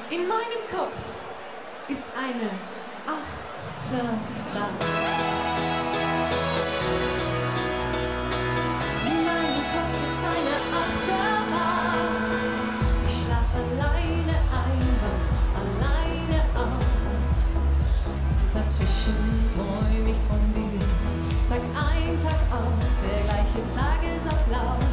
In meinem Kopf ist eine Achterbahn. In meinem Kopf ist eine Achterbahn. Ich schlaf alleine ein, wach alleine auf. Und dazwischen träum ich von dir. Tag ein, Tag aus, der gleiche Tagesablauf.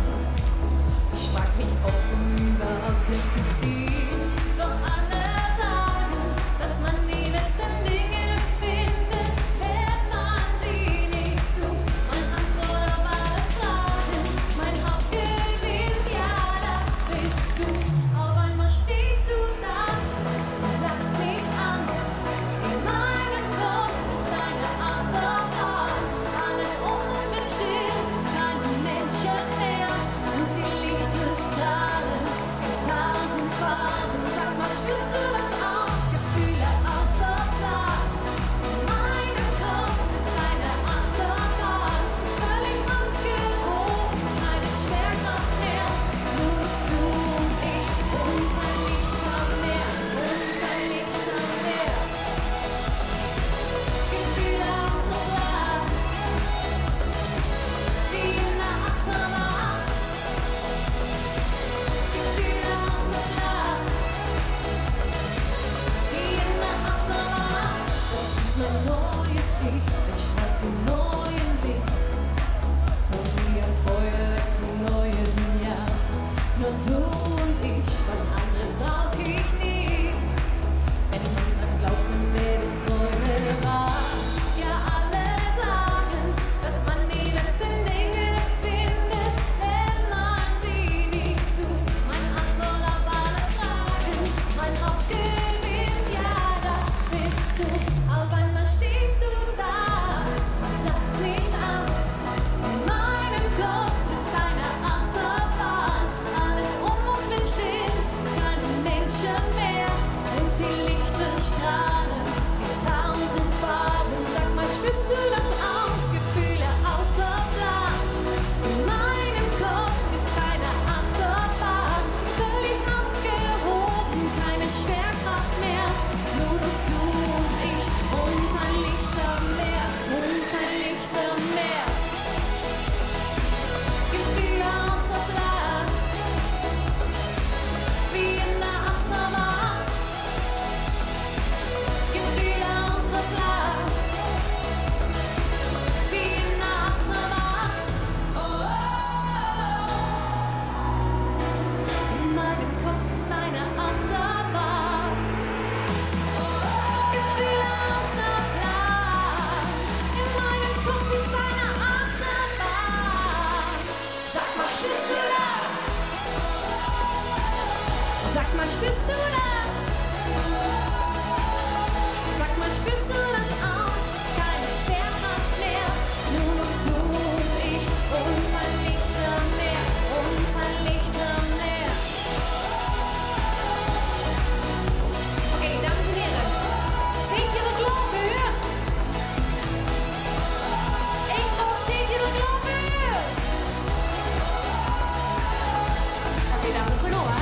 Ich frag mich, ob du überhaupt existierst. Doch alle sagen, dass man die besten Dinge findet, wenn man sie nicht sucht. Meine Antwort auf alle Fragen, mein Hauptgewinn, ja, das bist du. Auf einmal stehst du da und lachst mich an. In meinem Kopf ist eine Achterbahn. Alles um uns wird still, keine Menschen mehr. Und die Lichter strahlen in tausend Farben. Sag mal, spürst du das auch? Gefühle außer Plan. In meinem Kopf ist eine Achterbahn. Völlig abgehoben, keine Schwerkraft mehr. Nur du und ich und ein Licht am Meer. Und ein Licht am Meer. Gefühle außer Plan. Wie in einer Achterbahn. Gefühle außer Plan. Wie in einer Achterbahn. Das ist mein neues Ich, es strahlt in neuem Licht. So wie ein Feuerwerk zum neuen Jahr. Nur du und ich, was anderes brauch ich nie. Wenn man dran glaubt, dann werden Träume wahr. Ja, alle sagen, dass man die besten Dinge findet, wenn man sie nicht sucht. Meine Antwort auf alle Fragen, mein Hauptgewinn, ja, das bist du. Auf einmal stehst du da und lachst mich an. In meinem Kopf ist eine Achterbahn. Alles um uns wird still, keine Menschen mehr. Und die Lichter strahlen in tausend Farben. Sag mal, spürst du das auch? Gefühle außer Plan. In meinem Kopf ist eine Achterbahn. Völlig abgehoben, keine Schwerkraft mehr. Nur noch du und ich und ein Licht am Meer. Und ein Licht am Meer. Gefühle außer Plan. Wie in einer Achterbahn. Gefühle außer Plan. Wie in einer Achterbahn. In meinem Kopf ist eine Achterbahn. Gefühle außer Plan. In meinem Kopf ist eine Achterbahn. Sag mal, spürst du das? Sag mal, spürst du das? Sag mal, spürst du das auch? Keine Schwerkraft mehr, nur noch du und ich und ein Licht am Meer, und ein Licht am Meer. Okay, dames en heren, zeker dat lopen u? Ik ook zeker dat lopen u? Oké, dames, we gaan hoor.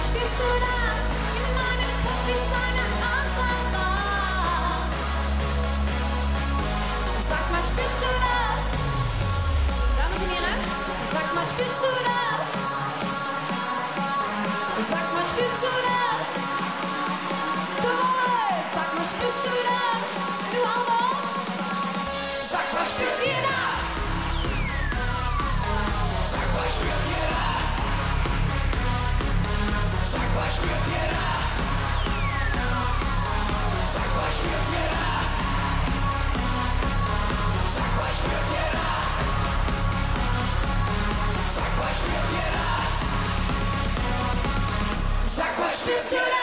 Spürst du das? In meinem Kopf ist eine Achterbahn. Sag mal, spürst du das? Dames en heren, sag mal, spürst du mal, spürt ihr das? Sag mal, spürt ihr das? Sag mal, spürt ihr das? Sag mal, spürt ihr das? Sag mal, spürt ihr das?